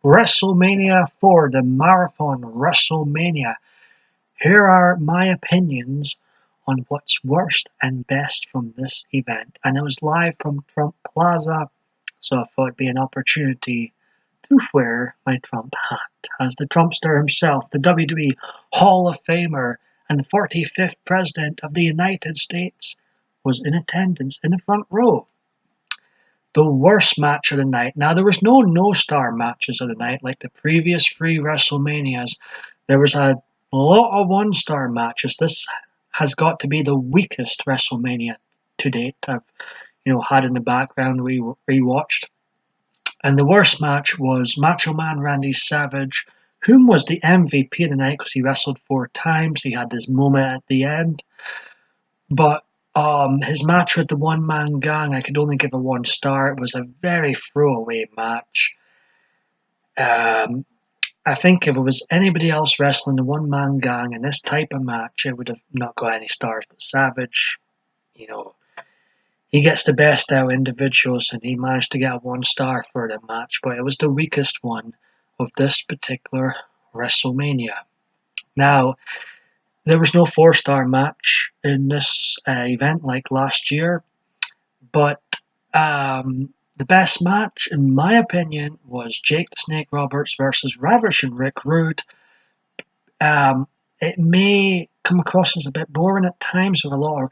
Wrestlemania 4, the Marathon Wrestlemania. Here are my opinions on what's worst and best from this event. And it was live from Trump Plaza, so I thought it'd be an opportunity to wear my Trump hat, as the Trumpster himself, the WWE Hall of Famer and 45th President of the United States, was in attendance in the front row. The worst match of the night. Now, there was no-star matches of the night like the previous three WrestleManias. There was a lot of one-star matches. This has got to be the weakest WrestleMania to date I've had in the background rewatched. And the worst match was Macho Man Randy Savage, whom was the MVP of the night because he wrestled 4 times. He had this moment at the end. But his match with the one-man gang, I could only give a 1 star. It was a very throwaway match. I think if it was anybody else wrestling the one-man gang in this type of match, it would have not got any stars. But Savage, he gets the best out of individuals, and he managed to get a 1 star for the match. But it was the weakest one of this particular WrestleMania. Now, there was no 4-star match in this event like last year, but the best match, in my opinion, was Jake the Snake Roberts versus Ravishing Rick Rude. It may come across as a bit boring at times with a lot of,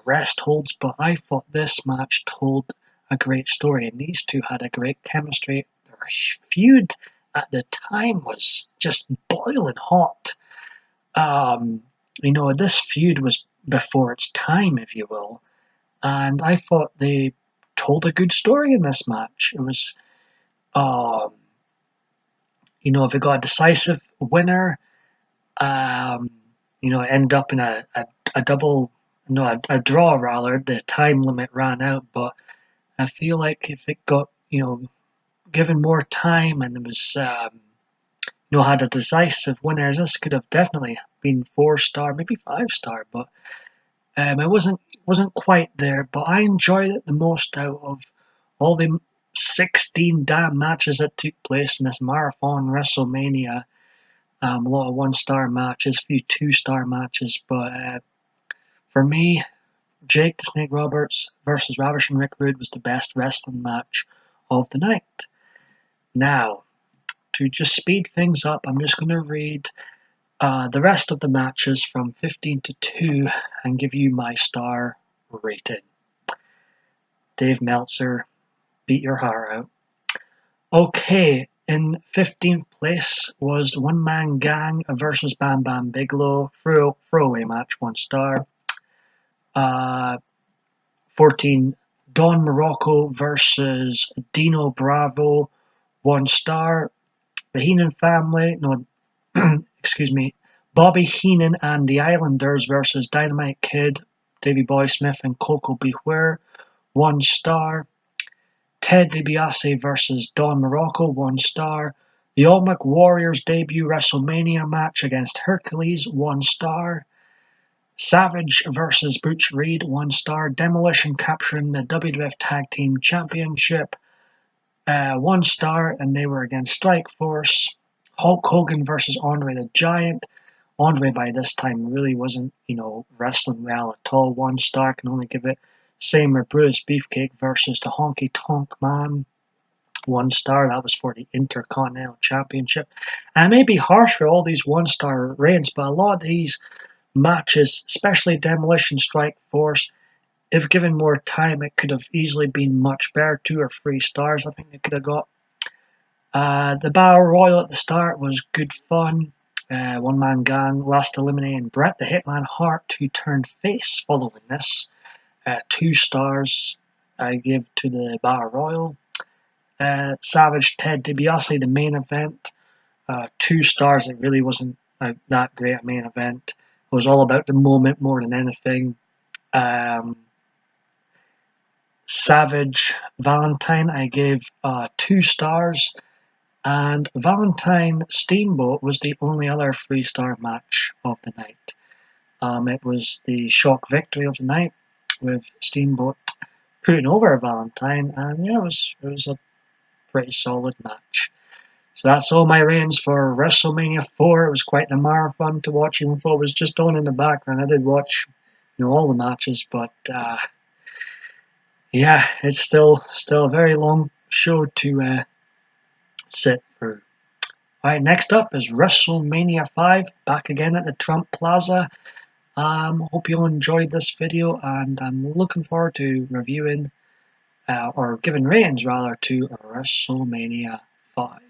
rest holds, but I thought this match told a great story, and these two had a great chemistry. Their feud at the time was just boiling hot. This feud was before its time, if you will, and I thought they told a good story in this match. It was, if it got a decisive winner, end up in a draw rather. The time limit ran out, but I feel like if it got, given more time and it was, had a decisive winner, this could have definitely been 4-star, maybe 5-star, but it wasn't quite there. But I enjoyed it the most out of all the 16 damn matches that took place in this marathon WrestleMania. A lot of 1-star matches, a few 2-star matches, but for me, Jake the Snake Roberts versus Ravishing Rick Rude was the best wrestling match of the night. Now, to just speed things up, I'm just going to read the rest of the matches from 15 to 2 and give you my star rating. Dave Meltzer, beat your heart out. Okay, in 15th place was One Man Gang versus Bam Bam Bigelow. Throwaway match, 1 star. 14, Don Morocco versus Dino Bravo, 1 star. The Heenan family, Bobby Heenan and the Islanders versus Dynamite Kid, Davey Boy Smith and Coco Beware, 1 star. Ted DiBiase versus Don Morocco, 1 star. The Olmec Warriors debut WrestleMania match against Hercules, 1 star. Savage versus Butch Reed, 1 star. Demolition capturing the WWF Tag Team Championship, 1 star, and they were against Strikeforce. Hulk Hogan versus Andre the Giant. Andre by this time really wasn't, wrestling well at all. 1 star, can only give it. Same with Brutus Beefcake versus the Honky Tonk Man. 1 star, that was for the Intercontinental Championship. And it may be harsh for all these 1-star reigns, but a lot of these matches, especially Demolition Strikeforce, if given more time, it could have easily been much better. 2 or 3 stars, I think they could have got. The Battle Royal at the start was good fun. One Man Gang last eliminating Bret the Hitman Hart, who turned face following this. 2 stars I give to the Battle Royal. Savage Ted DiBiase, the main event. 2 stars. It really wasn't that great a main event. It was all about the moment more than anything. Savage Valentine, I gave 2 stars. And Valentine Steamboat was the only other 3-star match of the night. It was the shock victory of the night with Steamboat putting over Valentine, and yeah, it was a pretty solid match. So that's all my ratings for WrestleMania 4. It was quite the marathon to watch, even though it was just on in the background. I did watch, all the matches, but yeah, it's still a very long show to sit through. Alright, next up is WrestleMania 5, back again at the Trump Plaza. Hope you all enjoyed this video, and I'm looking forward to reviewing, or giving ratings rather, to WrestleMania 5.